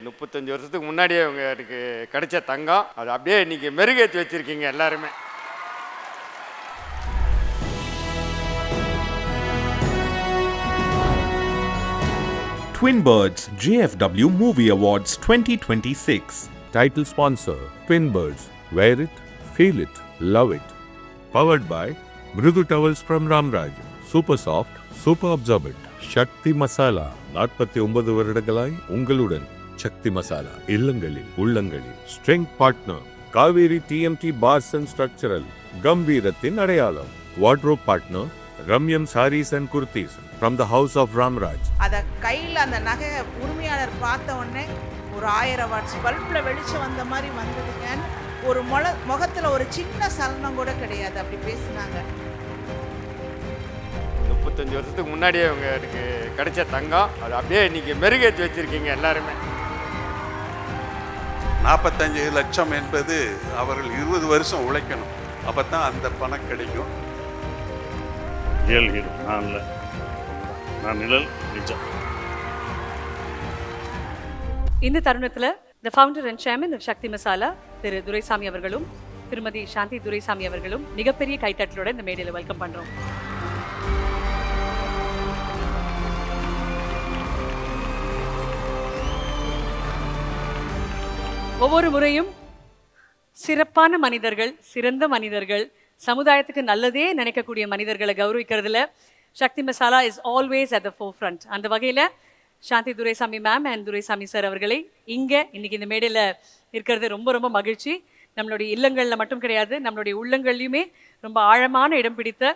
35 வருஷத்துக்கு முன்னாடியே அவங்க எனக்கு கிடைச்ச தங்கம் அது அப்படியே இன்னைக்கு மெருகேற்றி வச்சிருக்கீங்க எல்லாருமே. Twin Birds JFW Movie Awards 2026. Title sponsor Twin Birds. Wear it, feel it, love it. Powered by Mrudu Towels from Ramraj. Super soft, super absorbent. Shakti Masala. 49 வருடங்களாய் உங்களுடன் சக்தி மசாலா. இல்லங்களில் உள்ளங்களில். Strength partner Kaveri TMT Bars and Structural. கம்பீரத்தின் அடையாளம். Wardrobe partner Ramyam Sarees and Kurtis from the House of Ramraj. அத கையில் அந்த நகை உரிமையாளர் பார்த்த உடனே ஒரு 1000 வாட்ஸ் பல்பில் வெளிச்சம் வந்த மாதிரி வந்ததுங்கன்னு ஒரு முகத்தில் ஒரு சின்ன சலனம் கூட கிடையாது. அப்படி பேசினாங்க. 35 வருஷத்துக்கு முன்னாடியே அவங்க எனக்கு கிடைச்ச தங்கம் அது அப்படியே இன்னைக்கு மெருகேற்றி வச்சிருக்கீங்க எல்லாருமே. 45 லட்சம் என்பது அவர்கள் 20 வருஷம் உழைக்கணும், அப்போ தான் அந்த பணம் கிடைக்கும். ரியல் ஹீரோ நான் இல்லை, நான் நிழல் நிஜம். இந்த தருணத்தில் the founder and chairman of Sakthi Masala திரு துரைசாமி அவர்களும் திருமதி சாந்தி துரைசாமி அவர்களும் மிகப்பெரிய கைத்தட்டலோட இந்த மேடையில் வெல்கம் பண்ணுறோம். ஒவ்வொரு முறையும் சிறப்பான மனிதர்கள், சிறந்த மனிதர்கள், சமுதாயத்துக்கு நல்லதே நினைக்கக்கூடிய மனிதர்களை கௌரவிக்கிறதுல Sakthi Masala is always at the forefront. அந்த வகையில் Shanthi Duraisamy ma'am and Duraisamy sir அவர்களை இங்கே இன்னைக்கு இந்த மேடையில் இருக்கிறது ரொம்ப ரொம்ப மகிழ்ச்சி. நம்மளுடைய இல்லங்களில் மட்டும் கிடையாது, நம்மளுடைய உள்ளங்கள்லையுமே ரொம்ப ஆழமான இடம் பிடித்த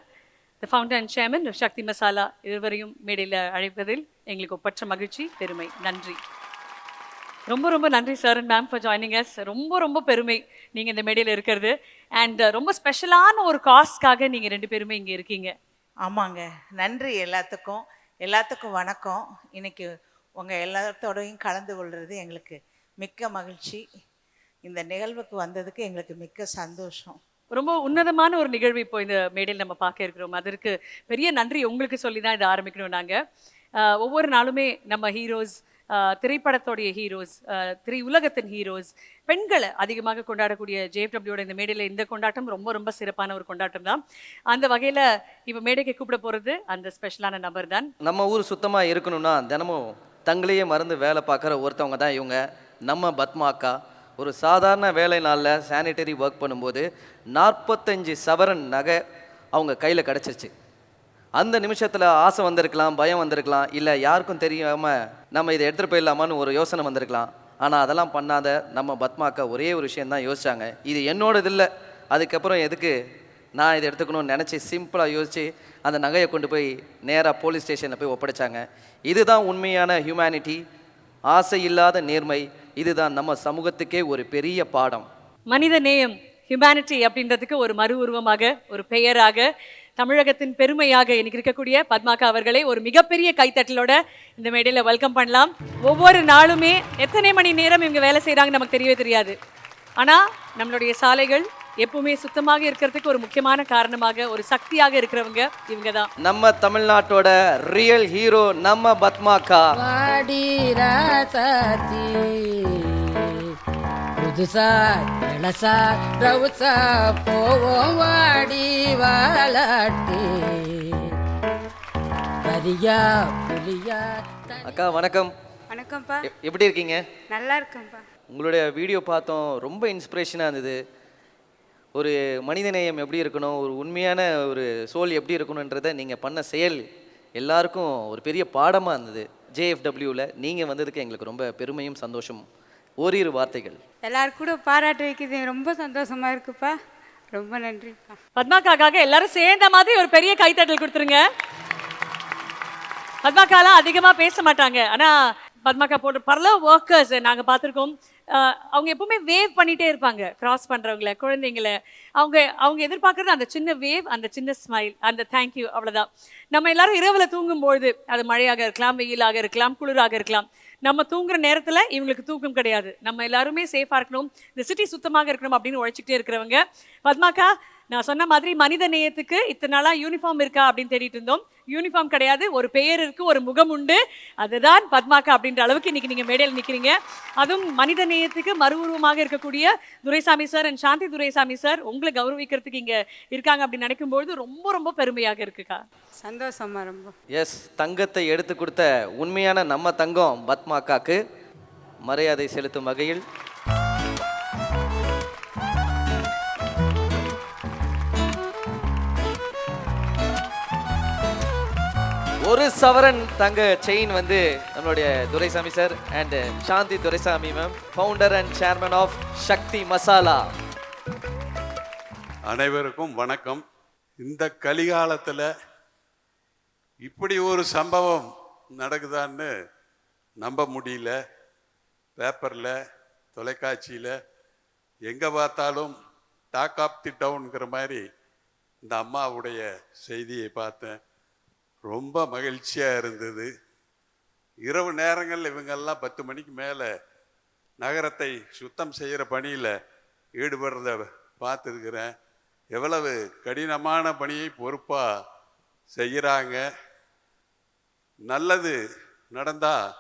த ஃபவுண்டர் அண்ட் சேர்மன் சக்தி மசாலா இருவரையும் மேடையில் அழைப்பதில் எங்களுக்கு ஒப்பற்ற மகிழ்ச்சி, பெருமை. நன்றி, ரொம்ப ரொம்ப நன்றி sir and ma'am for joining us. ரொம்ப ரொம்ப பெருமை நீங்கள் இந்த மேடையில் இருக்கிறது. அண்ட் ரொம்ப ஸ்பெஷலான ஒரு காஸ்க்காக நீங்கள் 2 பேருமே இங்கே இருக்கீங்க. ஆமாங்க, நன்றி எல்லாத்துக்கும் வணக்கம். இன்னைக்கு உங்கள் எல்லாத்தோடையும் கலந்து கொள்வது எங்களுக்கு மிக்க மகிழ்ச்சி. இந்த நிகழ்வுக்கு வந்ததுக்கு எங்களுக்கு மிக்க சந்தோஷம். ரொம்ப உன்னதமான ஒரு நிகழ்வு இப்போ இந்த மேடையில் நம்ம பார்க்க இருக்கிறோம். அதற்கு பெரிய நன்றி உங்களுக்கு சொல்லி தான் இதை ஆரம்பிக்கணும். நாங்கள் ஒவ்வொரு நாளுமே நம்ம ஹீரோஸ், திரைப்படத்தோடைய ஹீரோஸ், உலகத்தின் ஹீரோஸ், பெண்களை அதிகமாக கொண்டாடக்கூடிய ஜேஎஃப்டபிள்யூட இந்த மேடையில் இந்த கொண்டாட்டம் ரொம்ப ரொம்ப சிறப்பான ஒரு கொண்டாட்டம் தான். அந்த வகையில் இப்போ மேடைக்கு கூப்பிட போகிறது அந்த ஸ்பெஷலான நபர் தான். நம்ம ஊர் சுத்தமாக இருக்கணும்னா தினமும் தங்களையே மறந்து வேலை பார்க்குற ஒருத்தவங்க தான் இவங்க. நம்ம பத்மா அக்கா ஒரு சாதாரண வேலை நாளில் சானிட்டரி ஒர்க் பண்ணும்போது 45 சவரன் நகை அவங்க கையில் கிடச்சிருச்சு. அந்த நிமிஷத்தில் ஆசை வந்திருக்கலாம், பயம் வந்திருக்கலாம், இல்லை யாருக்கும் தெரியாமல் நம்ம இதை எடுத்துகிட்டு போயிடலாமான்னு ஒரு யோசனை வந்திருக்கலாம். ஆனால் அதெல்லாம் பண்ணாத நம்ம பத்மாக்கா ஒரே ஒரு விஷயந்தான் யோசிச்சாங்க, இது என்னோடது இல்லை, அதுக்கப்புறம் எதுக்கு நான் இதை எடுத்துக்கணும்னு நினச்சி சிம்பிளாக யோசித்து அந்த நகையை கொண்டு போய் நேராக போலீஸ் ஸ்டேஷனில் போய் ஒப்படைச்சாங்க. இதுதான் உண்மையான ஹியூமனிட்டி, ஆசை இல்லாத நேர்மை. இதுதான் நம்ம சமூகத்துக்கே ஒரு பெரிய பாடம். மனித நேயம், ஹியூமனிட்டி அப்படின்றதுக்கு ஒரு மறு உருவமாக, ஒரு பெயராக, தமிழகத்தின் பெருமையாக இன்னைக்கு இருக்கக்கூடிய பத்மாக்கா அவர்களை ஒரு மிகப்பெரிய கைத்தட்டலோட இந்த மேடையில் வெல்கம் பண்ணலாம். ஒவ்வொரு நாளுமே எத்தனை மணி நேரம் இவங்க வேலை செய்கிறாங்க நமக்கு தெரியவே தெரியாது. ஆனால் நம்மளுடைய சாலைகள் எப்பவுமே சுத்தமாக இருக்கிறதுக்கு ஒரு முக்கியமான காரணமாக, ஒரு சக்தியாக இருக்கிறவங்க இவங்க தான். நம்ம தமிழ்நாட்டோட ரியல் ஹீரோ நம்ம பத்மாக்கா. புதுசா இளசா ரவுசா போவோம் வாடி வாலாட்டி வரியா புலியா. அக்கா வணக்கம். வணக்கம்ப்பா. எப்படி இருக்கீங்க? நல்லா இருக்கேன்ப்பா. உங்களுடைய வீடியோ பார்த்தோம், ரொம்ப இன்ஸ்பிரேஷனாக இருந்தது. ஒரு மனிதநேயம் எப்படி இருக்கணும், ஒரு உண்மையான ஒரு சோல் எப்படி இருக்கணுன்றதை நீங்கள் பண்ண செயல் எல்லாருக்கும் ஒரு பெரிய பாடமாக இருந்தது. ஜேஎஃப்டபிள்யூவில் நீங்கள் வந்ததுக்கு எங்களுக்கு ரொம்ப பெருமையும் சந்தோஷம். ஓரிரு வார்த்தைகள். எல்லாரும் கூட பாராட்டு வைக்கிறது ரொம்ப சந்தோஷமா இருக்குப்பா. ரொம்ப நன்றிப்பா. பத்மாக்காக எல்லாரும் சேர்ந்த மாதிரி ஒரு பெரிய கைத்தட்டல் கொடுத்துருங்க. பத்மாக்காலாம் அதிகமாக பேச மாட்டாங்க, ஆனால் பத்மாக்கா போட்டு பல ஒர்க்கர்ஸ் நாங்கள் பார்த்துருக்கோம். அவங்க எப்பவுமே வேவ் பண்ணிகிட்டே இருப்பாங்க, கிராஸ் பண்ணுறவங்கள, குழந்தைங்களை. அவங்க எதிர்பார்க்குறது அந்த சின்ன வேவ், அந்த சின்ன ஸ்மைல், அந்த தேங்க்யூ, அவ்வளோதான். நம்ம எல்லாரும் இரவில் தூங்கும்பொழுது, அது மழையாக இருக்கலாம், வெயிலாக இருக்கலாம், குளிராக இருக்கலாம், நம்ம தூங்குற நேரத்தில் இவங்களுக்கு தூக்கம் கிடையாது. நம்ம எல்லாருமே சேஃபாக இருக்கணும், இந்த சிட்டி சுத்தமாக இருக்கணும் அப்படின்னு உழைச்சிக்கிட்டே இருக்கிறவங்க. பத்மாக்கா நான் சொன்ன மாதிரி மனித நேயத்துக்கு இத்தனை நாளாக யூனிஃபார்ம் இருக்கா அப்படின்னு தேடிட்டு இருந்தோம். யூனிஃபார்ம் கிடையாது, ஒரு பெயர் இருக்குது, ஒரு முகம் உண்டு, அதுதான் பத்மாக்கா அப்படின்ற அளவுக்கு இன்றைக்கி நீங்கள் மேடையில் நிற்கிறீங்க. அதுவும் மனித நேயத்துக்கு மறு உருவமாக இருக்கக்கூடிய Duraisamy sir and Shanthi Duraisamy sir உங்களை கௌரவிக்கிறதுக்கு இங்கே இருக்காங்க அப்படின்னு நினைக்கும்பொழுது ரொம்ப ரொம்ப பெருமையாக இருக்குக்கா. சந்தோஷமா ரொம்ப. எஸ், தங்கத்தை எடுத்து கொடுத்த உண்மையான நம்ம தங்கம் பத்மாக்காக்கு மரியாதை செலுத்தும் வகையில் ஒரு சவரன் தங்க செயின் வந்து நம்மளுடைய Duraisamy sir and Shanthi Duraisamy ma'am, founder and chairman of Sakthi Masala. அனைவருக்கும் வணக்கம். இந்த கலிகாலத்தில் இப்படி ஒரு சம்பவம் நடக்குதான்னு நம்ப முடியல. பேப்பரில், தொலைக்காட்சியில் எங்கே பார்த்தாலும் டாக் ஆஃப் தி டவுனுங்கிற மாதிரி இந்த அம்மாவுடைய செய்தியை பார்த்தேன். ரொம்ப மகிழ்ச்சியாக இருந்தது. இரவு நேரங்களில் இவங்கெல்லாம் 10 மணிக்கு மேலே நகரத்தை சுத்தம் செய்கிற பணியில் ஈடுபடுறத பார்த்துருக்கிறேன். எவ்வளவு கடினமான பணியை பொறுப்பாக செய்கிறாங்க. நல்லது நடந்தால்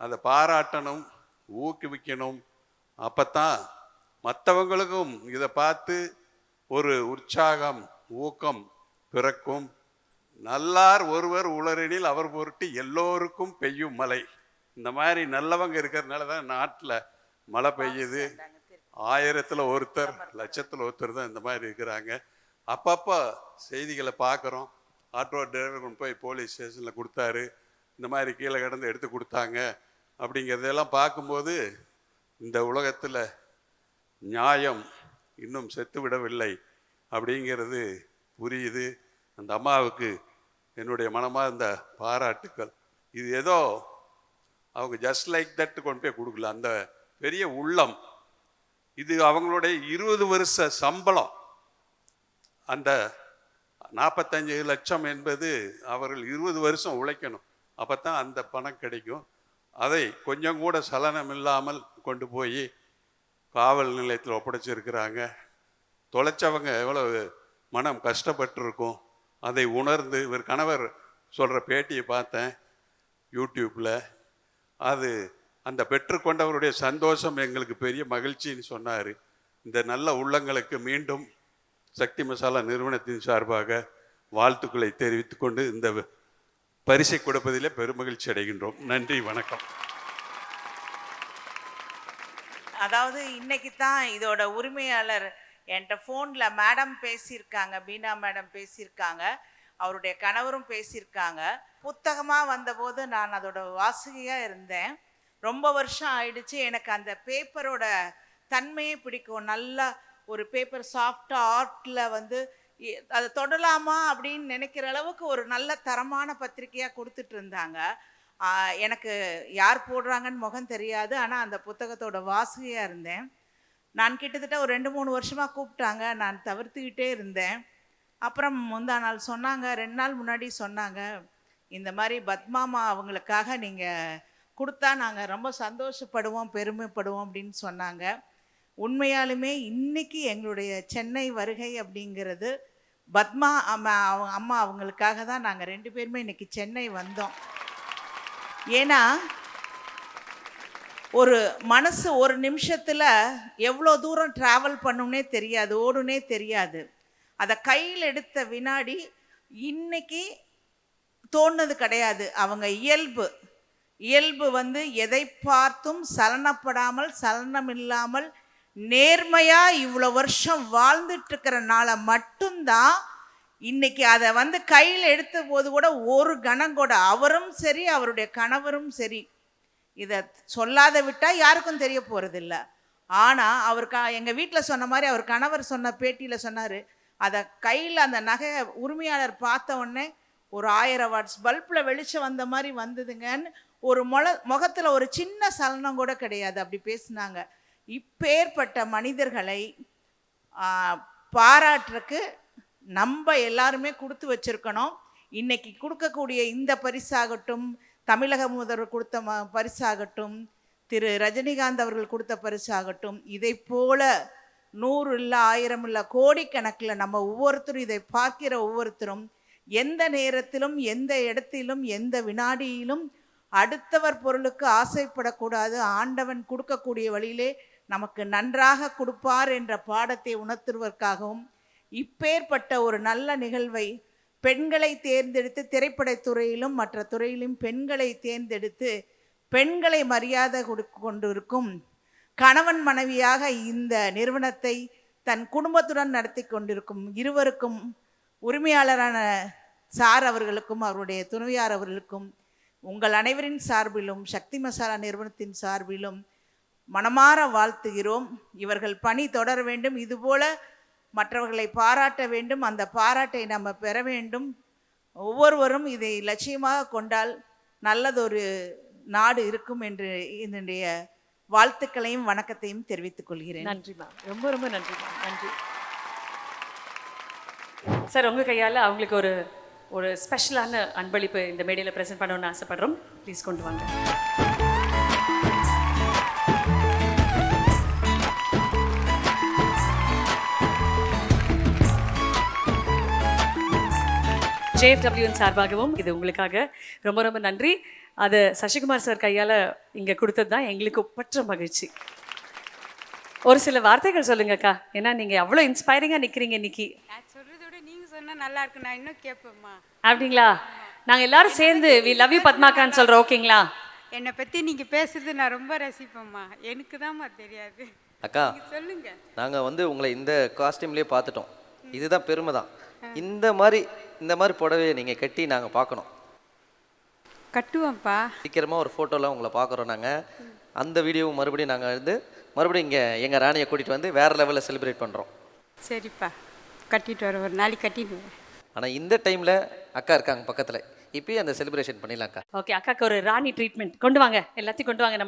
அதை பாராட்டணும், ஊக்குவிக்கணும். அப்போத்தான் மற்றவங்களுக்கும் இதை பார்த்து ஒரு உற்சாகம், ஊக்கம் பிறக்கும். நல்லார் ஒருவர் உளரெனில் அவர் பொருட்டு எல்லோருக்கும் பெய்யும் மழை. இந்த மாதிரி நல்லவங்க இருக்கிறதுனால தான் நாட்டில் மழை பெய்யுது. 1000ல் ஒருத்தர், 1,00,000ல் ஒருத்தர் தான் இந்த மாதிரி இருக்கிறாங்க. அப்பப்போ செய்திகளை பார்க்குறோம். ஆட்டோ டிரைவர் கொண்டு போய் போலீஸ் ஸ்டேஷனில் கொடுத்தாரு, இந்த மாதிரி கீழே கிடந்து எடுத்து கொடுத்தாங்க அப்படிங்கிறதெல்லாம் பார்க்கும்போது இந்த உலகத்தில் நியாயம் இன்னும் செத்து விடவில்லை அப்படிங்கிறது புரியுது. அந்த அம்மாவுக்கு என்னுடைய மனமார்ந்த பாராட்டுக்கள். இது ஏதோ அவங்க ஜஸ்ட் லைக் தட் கொண்டு போய் கொடுக்கல, அந்த பெரிய உள்ளம். இது அவங்களுடைய 20 வருஷ சம்பளம். அந்த 45 லட்சம் என்பது அவர்கள் 20 வருஷம் உழைக்கணும், அப்போ தான் அந்த பணம் கிடைக்கும். அதை கொஞ்சம் கூட சலனம் இல்லாமல் கொண்டு போய் காவல் நிலையத்தில் ஒப்படைச்சிருக்கிறாங்க. தொலைச்சவங்க எவ்வளவு மனம் கஷ்டப்பட்டிருக்கும் அதை உணர்ந்து, இவர் கணவர் சொல்கிற பேட்டியை பார்த்தேன் யூடியூப்பில். அது அந்த பெற்றுக்கொண்டவருடைய சந்தோஷம் எங்களுக்கு பெரிய மகிழ்ச்சின்னு சொன்னார். இந்த நல்ல உள்ளங்களுக்கு மீண்டும் சக்தி மசாலா நிறுவனத்தின் சார்பாக வாழ்த்துக்களை தெரிவித்துக் கொண்டு இந்த பரிசை கொடுப்பதிலே பெருமகிழ்ச்சி அடைகின்றோம். நன்றி, வணக்கம். அதாவது இன்னைக்கு தான் இதோட உரிமையாளர் என்கிட்ட ஃபோனில் மேடம் பேசியிருக்காங்க, பீனா மேடம் பேசியிருக்காங்க, அவருடைய கணவரும் பேசியிருக்காங்க. புத்தகமாக வந்தபோது நான் அதோட வாசகியாக இருந்தேன். ரொம்ப வருஷம் ஆயிடுச்சு. எனக்கு அந்த பேப்பரோட தன்மையே பிடிக்கும். நல்லா ஒரு பேப்பர் சாஃப்டாக ஆர்ட்டில் வந்து அதை தொடலாமா அப்படின்னு நினைக்கிற அளவுக்கு ஒரு நல்ல தரமான பத்திரிக்கையாக கொடுத்துட்டு இருந்தாங்க. எனக்கு யார் போடுறாங்கன்னு முகம் தெரியாது, ஆனால் அந்த புத்தகத்தோட வாசகியாக இருந்தேன். நான் கிட்டத்தட்ட ஒரு 2-3 வருஷமாக கூப்பிட்டாங்க, நான் தவிர்த்துக்கிட்டே இருந்தேன். அப்புறம் முந்தா நாள் சொன்னாங்க, 2 நாள் முன்னாடி சொன்னாங்க, இந்த மாதிரி பத்மாமா அவங்களுக்காக நீங்கள் கொடுத்தா நாங்கள் ரொம்ப சந்தோஷப்படுவோம், பெருமைப்படுவோம் அப்படின்னு சொன்னாங்க. உண்மையாலுமே இன்னைக்கு எங்களுடைய சென்னை வருகை அப்படிங்கிறது பத்மா அம்மா அவங்களுக்காக தான் நாங்கள் 2 பேருமே இன்னைக்கு சென்னை வந்தோம். ஏன்னா ஒரு மனசு ஒரு நிமிஷத்தில் எவ்வளோ தூரம் ட்ராவல் பண்ணுன்னே தெரியாது, ஓடுனே தெரியாது. அதை கையில் எடுத்த வினாடி இன்னைக்கு தோணுது கிடையாது. அவங்க இயல்பு வந்து எதை பார்த்தும் சலனப்படாமல், சலனம் இல்லாமல் நேர்மையாக இவ்வளோ வருஷம் வாழ்ந்துட்டு இருக்கிறனால மட்டும்தான் இன்னைக்கு அதை வந்து கையில் எடுத்த போது கூட ஒரு கணம் கூட அவரும் சரி அவருடைய கணவரும் சரி இதை சொல்லாத விட்டால் யாருக்கும் தெரிய போகிறதில்ல. ஆனால் எங்கள் வீட்டில் சொன்ன மாதிரி அவர் கணவர் சொன்ன பேட்டியில் சொன்னார், அதை கையில் அந்த நகை உரிமையாளர் பார்த்த உடனே ஒரு 1000 வாட்ஸ் பல்பில் வெளிச்சம் வந்த மாதிரி வந்ததுங்கன்னு ஒரு முகத்தில் ஒரு சின்ன சலனம் கூட கிடையாது. அப்படி பேசினாங்க. இப்பேற்பட்ட மனிதர்களை பாராட்டுறக்கு நம்ம எல்லாருமே கொடுத்து வச்சிருக்கணும். இன்னைக்கு கொடுக்கக்கூடிய இந்த பரிசாகட்டும், தமிழக முதல்வர் கொடுத்த பரிசாகட்டும், திரு ரஜினிகாந்த் அவர்கள் கொடுத்த பரிசாகட்டும், இதை போல 100 இல்லை 1000 இல்லை கோடிக்கணக்கில் நம்ம ஒவ்வொருத்தரும் இதை பார்க்கிற ஒவ்வொருத்தரும் எந்த நேரத்திலும் எந்த இடத்திலும் எந்த வினாடியிலும் அடுத்தவர் பொருளுக்கு ஆசைப்படக்கூடாது. ஆண்டவன் கொடுக்கக்கூடிய வழியிலே நமக்கு நன்றாக கொடுப்பார் என்ற பாடத்தை உணர்த்துவதற்காகவும் இப்பேற்பட்ட ஒரு நல்ல நிகழ்வை பெண்களை தேர்ந்தெடுத்து திரைப்படத்துறையிலும் மற்ற துறையிலும் பெண்களை தேர்ந்தெடுத்து பெண்களை மரியாதை கொண்டிருக்கும் கணவன் மனைவியாக இந்த நிறுவனத்தை தன் குடும்பத்துடன் நடத்தி கொண்டிருக்கும் இருவருக்கும் உரிமையாளரான சார் அவர்களுக்கும் அவருடைய துணைவியார் அவர்களுக்கும் உங்கள் அனைவரின் சார்பிலும் சக்தி மசாலா நிறுவனத்தின் சார்பிலும் மனமாற வாழ்த்துகிறோம். இவர்கள் பணி தொடர வேண்டும், இதுபோல மற்றவர்களை பாராட்ட வேண்டும், அந்த பாராட்டை நம்ம பெற வேண்டும். ஒவ்வொருவரும் இதை லட்சியமாக கொண்டால் நல்லதொரு நாடு இருக்கும் என்று என்னுடைய வாழ்த்துக்களையும் வணக்கத்தையும் தெரிவித்துக் கொள்கிறேன். நன்றிமா, ரொம்ப ரொம்ப நன்றிமா, நன்றி சார். உங்கள் கையால் அவங்களுக்கு ஒரு ஸ்பெஷலான அன்பளிப்பு இந்த மேடையில் ப்ரெசென்ட் பண்ணணும்னு ஆசைப்படுறோம். ப்ளீஸ் கொண்டு வாங்க. JFWன் சார்பாகவும் இது உங்களுக்காக ரொம்ப ரொம்ப நன்றி. அது சசிகுமார் சார் கையால் இங்கே கொடுத்தது தான் எங்களுக்கு ஒப்பற்ற மகிழ்ச்சி. ஒரு சில வார்த்தைகள் சொல்லுங்கக்கா, ஏன்னா நீங்கள் அவ்வளோ இன்ஸ்பைரிங்காக நிற்கிறீங்க இன்னைக்கு. நான் சொல்கிறத விட நீங்கள் சொன்னால் நல்லா இருக்கு, நான் இன்னும் கேட்பேம்மா. அப்படிங்களா? நாங்கள் எல்லாரும் சேர்ந்து வி லவ் யூ பத்மாக்கான்னு சொல்கிறோம், ஓகேங்களா? என்னை பற்றி நீங்கள் பேசுறது நான் ரொம்ப ரசிப்பேம்மா. எனக்கு தான்மா தெரியாது. அக்கா சொல்லுங்க. நாங்கள் உங்களை இந்த காஸ்டியூம்லேயே பார்த்துட்டோம். இதுதான் பெருமை தான். இந்த மாதிரி புடவையை நீங்கள் கட்டி நாங்கள் பார்க்கணும். கட்டுவோம்ப்பா. சீக்கிரமாக ஒரு ஃபோட்டோலாம் உங்களை பார்க்குறோம் நாங்கள். அந்த வீடியோவும் மறுபடியும் நாங்கள் மறுபடியும் இங்கே எங்கள் ராணியை கூட்டிகிட்டு வந்து வேறு லெவலில் செலிப்ரேட் பண்ணுறோம். சரிப்பா, கட்டிட்டு வரேன், ஒரு நாளைக்கு கட்டிட்டு வரேன். ஆனால் இந்த டைமில் அக்கா இருக்காங்க பக்கத்தில், இப்போயும் அந்த செலிப்ரேஷன் பண்ணிடலாம்க்கா. ஓகே, அக்காவுக்கு ஒரு ராணி ட்ரீட்மெண்ட் கொண்டு வாங்க, எல்லாத்தையும் கொண்டு வாங்க.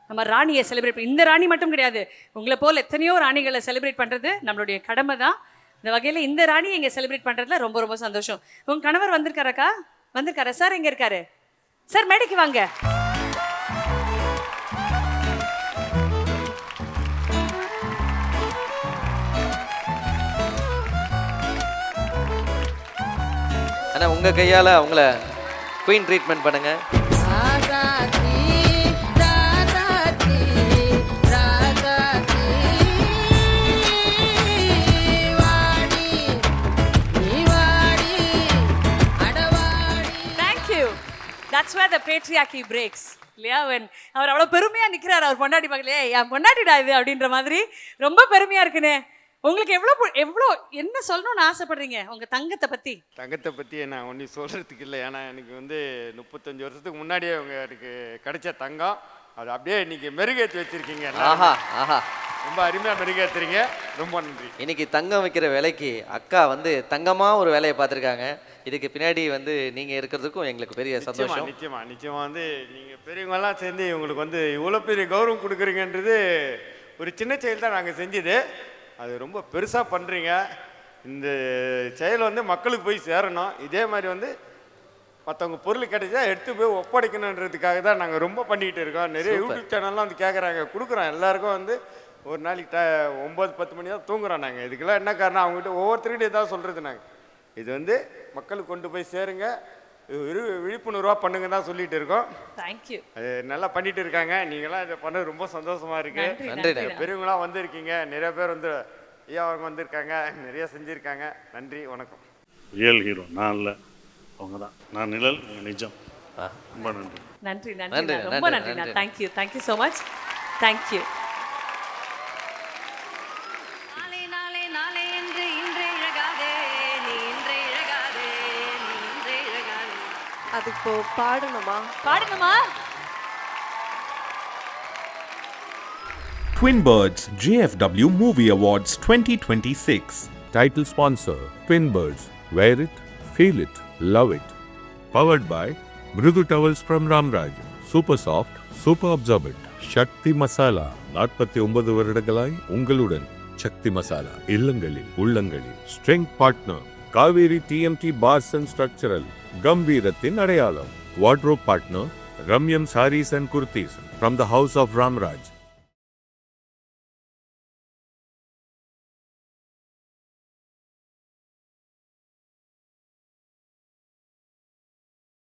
நம்ம ராணியை செலிப்ரேட் பண்ணி, இந்த ராணி மட்டும் கிடையாது, உங்களை போல் எத்தனையோ ராணிகளை செலிப்ரேட் பண்ணுறது நம்மளுடைய கடமை தான். இந்த வகையில் இந்த ராணியை இங்கே செலிப்ரேட் பண்ணுறதுல ரொம்ப ரொம்ப சந்தோஷம். உங்கள் கணவர் வந்திருக்காரக்கா? வந்திருக்காரா சார்? எங்கே இருக்காரு சார்? மேடைக்கு வாங்க. ஆனால் உங்கள் கையால் அவங்கள குயின் ட்ரீட்மெண்ட் பண்ணுங்கள். That's where the patriarchy breaks. இல்லையா? அவர் அவ்வளோ பெருமையாக நிற்கிறார், அவர் பொண்டாட்டி பக்கத்துல, என் பொண்டாட்டிடா இது அப்படின்ற மாதிரி ரொம்ப பெருமையாக இருக்குண்ணே. உங்களுக்கு எவ்வளோ என்ன சொல்லணும்னு ஆசைப்படுறீங்க உங்கள் தங்கத்தை பற்றி? நான் ஒன்றும் சொல்கிறதுக்கு இல்லை. ஏன்னா எனக்கு 35 வருஷத்துக்கு முன்னாடியே எனக்கு கிடைச்ச தங்கம், அது அப்படியே இன்னைக்கு மெருகேற்றி வச்சுருக்கீங்க. ஆஹா ஆஹா, ரொம்ப அருமையாக மெருகேற்றுறீங்க, ரொம்ப நன்றி. இன்னைக்கு தங்கம் வைக்கிற விலைக்கு அக்கா தங்கமாக ஒரு வேலையை பார்த்துருக்காங்க. இதுக்கு பின்னாடி நீங்கள் இருக்கிறதுக்கும் எங்களுக்கு பெரிய சந்தோஷம். நிச்சயமாக நீங்கள் பெரியவங்கெல்லாம் சேர்ந்து இவங்களுக்கு இவ்வளோ பெரிய கௌரவம் கொடுக்குறீங்கன்றது ஒரு சின்ன செயல் தான் நாங்கள் செஞ்சது. அது ரொம்ப பெருசாக பண்ணுறீங்க. இந்த செயல் மக்களுக்கு போய் சேரணும். இதே மாதிரி மற்றவங்க பொருள் கிடைச்சா எடுத்து போய் ஒப்படைக்கணுன்றதுக்காக தான் நாங்கள் ரொம்ப பண்ணிக்கிட்டு இருக்கோம். நிறைய யூடியூப் சேனல்லாம் கேட்குறாங்க, கொடுக்குறோம். எல்லாருக்கும் ஒரு நாளைக்கு 9-10 மணி தான் தூங்குறோம் நாங்கள். இதுக்கெல்லாம் என்ன காரணம்? அவங்ககிட்ட ஒவ்வொருத்தருக்கிட்ட தான் சொல்கிறது. நாங்கள் இது மக்களுக்கு கொண்டு போய் சேருங்க, விழிப்புணர்வாக பண்ணுங்க தான் சொல்லிட்டு இருக்கோம். தேங்க்யூ. அது நல்லா பண்ணிட்டு இருக்காங்க. நீங்களாம் இதை பண்ணது ரொம்ப சந்தோஷமா இருக்கு. பெரியவங்களாம் வந்திருக்கீங்க, நிறைய பேர் ஐயா அவங்க வந்திருக்காங்க, நிறைய செஞ்சுருக்காங்க. நன்றி, வணக்கம். ரியல் ஹீரோ நான் இல்லை, அவங்க தான். நான் நிழல், நிஜம். ரொம்ப நன்றி. நன்றி நன்றி, ரொம்ப நன்றி. Thank you, thank you so much. Thank you. அது இப்போ பாடணுமா? Twin Birds JFW Movie Awards 2026. Title sponsor Twin Birds. Wear it, feel it, love it. Powered by Mrudu Towels from Ramraj. Super soft, super absorbent. Shakti Masala. 49 வருடங்களாய் உங்களுடன் சக்தி மசாலா. இல்லங்களில் உள்ளங்களில். Strength partner Kaveri TMT Bars and Structural. கம்பீரத்தின் அடையாளம். Wardrobe partner Ramyam Sarees and Kurtis from the House of Ramraj.